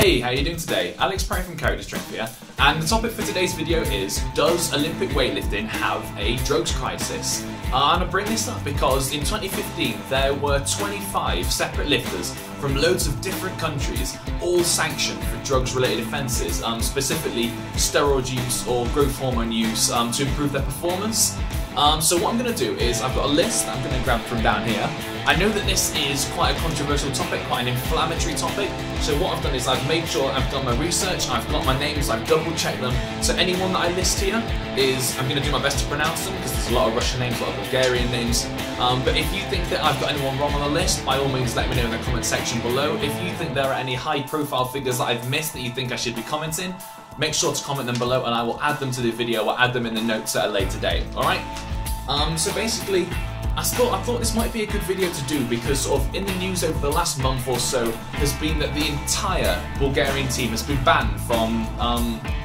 Hey, how are you doing today? Alex Perry from Character Strength here, and the topic for today's video is, does Olympic weightlifting have a drugs crisis? And I bring this up because in 2015 there were 25 separate lifters from loads of different countries, all sanctioned for drugs-related offences, specifically steroid use or growth hormone use to improve their performance. So what I'm going to do is, I've got a list that I'm going to grab from down here. I know that this is quite a controversial topic, quite an inflammatory topic, so what I've done is I've made sure I've done my research, I've got my names, I've double checked them, so anyone that I list here is, I'm going to do my best to pronounce them, because there's a lot of Russian names, a lot of Bulgarian names, but if you think that I've got anyone wrong on the list, by all means let me know in the comment section below. If you think there are any high profile figures that I've missed that you think I should be commenting, make sure to comment them below and I will add them to the video or add them in the notes at a later date, alright? So basically, I thought this might be a good video to do because sort of in the news over the last month or so has been that the entire Bulgarian team has been banned from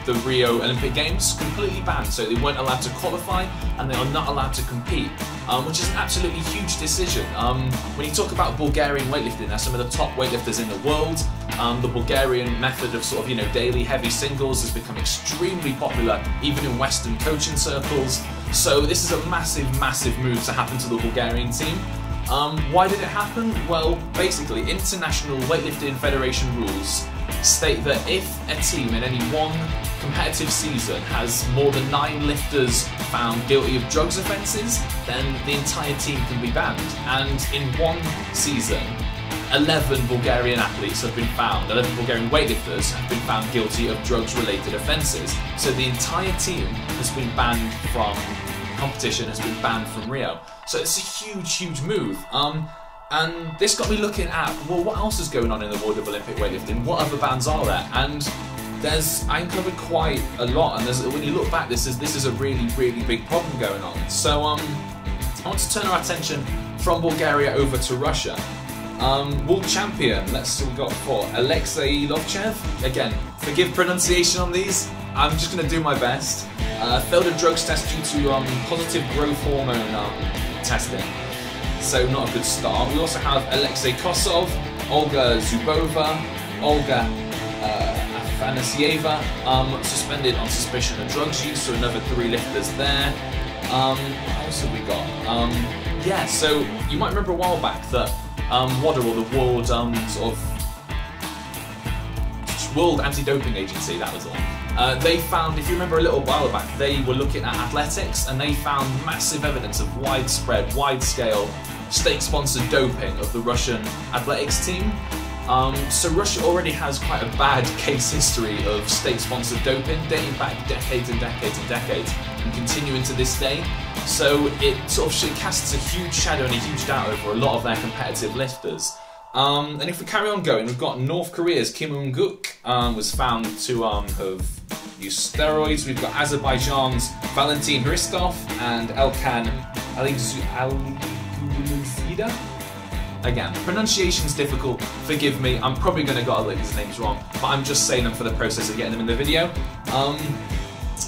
the Rio Olympic Games, completely banned, so they weren't allowed to qualify and they are not allowed to compete, which is an absolutely huge decision. When you talk about Bulgarian weightlifting, they're some of the top weightlifters in the world. The Bulgarian method of sort of, daily heavy singles has become extremely popular even in Western coaching circles. So this is a massive, massive move to happen to the Bulgarian team. Why did it happen? Well, basically, International Weightlifting Federation rules state that if a team in any one competitive season has more than 9 lifters found guilty of drugs offences, then the entire team can be banned. And in one season, 11 Bulgarian athletes have been found, 11 Bulgarian weightlifters have been found guilty of drugs-related offences. So the entire team has been banned from competition, has been banned from Rio. So it's a huge, huge move. And this got me looking at, well, what else is going on in the world of Olympic weightlifting? What other bans are there? And I uncovered quite a lot, and when you look back, this is a really, really big problem going on. So I want to turn our attention from Bulgaria over to Russia. World champion, let's see what we got for Alexei Lovchev. Again, forgive pronunciation on these, I'm just going to do my best. Failed a drugs test due to positive growth hormone testing, so not a good start. We also have Alexei Kosov, Olga Zubova, Olga Afanasieva, suspended on suspicion of drugs use, so another 3 lifters there. What else have we got? Yeah, so you might remember a while back that WADA, or the World World Anti-Doping Agency, that was the one. They found, if you remember a little while back, they were looking at athletics and they found massive evidence of widespread, wide-scale, state-sponsored doping of the Russian athletics team. So Russia already has quite a bad case history of state-sponsored doping, dating back decades and decades and decades, and continuing to this day. So it sort of casts a huge shadow and a huge doubt over a lot of their competitive lifters. And if we carry on going, we've got North Korea's Kim Eun-guk, was found to have used steroids. We've got Azerbaijan's Valentin Hristov and Elkan Aligulizida. Again, pronunciation's difficult, forgive me, I'm probably going to get these names wrong, but I'm just saying them for the process of getting them in the video.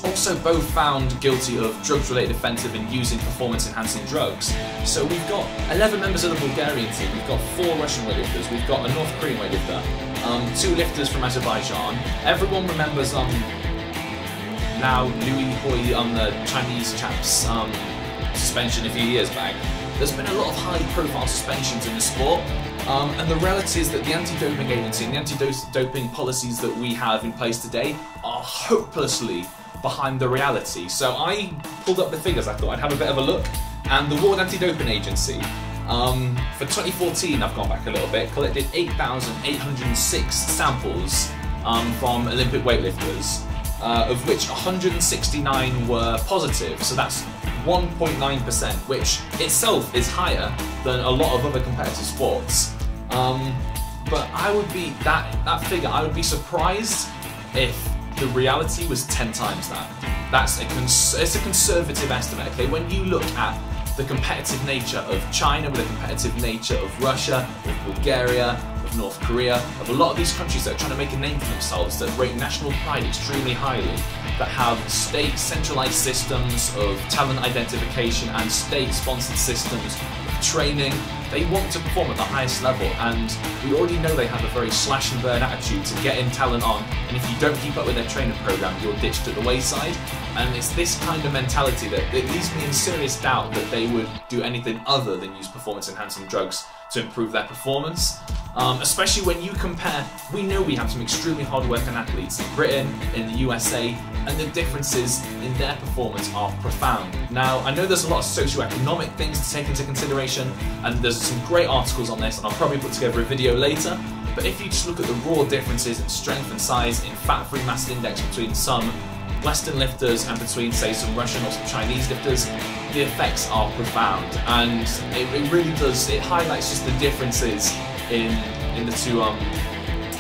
Also both found guilty of drugs-related offensive and using performance-enhancing drugs. So we've got 11 members of the Bulgarian team, we've got 4 Russian weightlifters, we've got a North Korean weightlifter, 2 lifters from Azerbaijan. Everyone remembers now Louis Hoi on the Chinese chap's suspension a few years back. There's been a lot of high-profile suspensions in the sport, and the reality is that the anti-doping agency and the anti-doping policies that we have in place today are hopelessly behind the reality. So I pulled up the figures, I thought I'd have a bit of a look, and the World Anti-Doping Agency, for 2014, I've gone back a little bit, collected 8,806 samples from Olympic weightlifters, of which 169 were positive, so that's 1.9%, which itself is higher than a lot of other competitive sports. But I would be, that figure, I would be surprised if the reality was 10 times that. It's a conservative estimate, okay? When you look at the competitive nature of China, with the competitive nature of Russia, of Bulgaria, of North Korea, of a lot of these countries that are trying to make a name for themselves, that rate national pride extremely highly, that have state centralised systems of talent identification and state-sponsored systems of training, they want to perform at the highest level, and we already know they have a very slash and burn attitude to getting talent on, and if you don't keep up with their training program, you're ditched at the wayside. And it's this kind of mentality that it leaves me in serious doubt that they would do anything other than use performance enhancing drugs to improve their performance. Especially when you compare, we know we have some extremely hard-working athletes in Britain, in the USA, and the differences in their performance are profound. Now, I know there's a lot of socioeconomic things to take into consideration, and there's some great articles on this, and I'll probably put together a video later, but if you just look at the raw differences in strength and size, in fat-free mass index between some Western lifters and between, say, some Russian or some Chinese lifters, the effects are profound, and it really does, it highlights just the differences in the two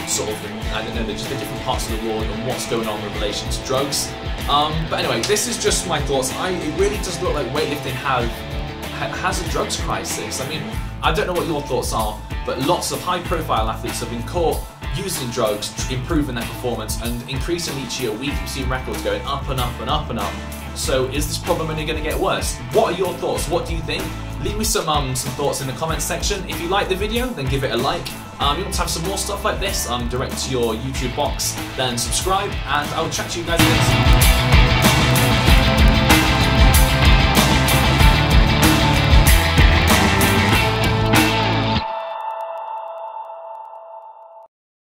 sort of, I don't know, just the different parts of the world and what's going on in relation to drugs. But anyway, this is just my thoughts. It really does look like weightlifting has a drugs crisis. I mean, I don't know what your thoughts are, but lots of high-profile athletes have been caught using drugs, improving their performance, and increasing each year. We keep seeing records going up and up and up and up. So is this problem only going to get worse? What are your thoughts? What do you think? Leave me some thoughts in the comments section. If you like the video, then give it a like. You want to have some more stuff like this direct to your YouTube box, then subscribe, and I'll chat to you guys later.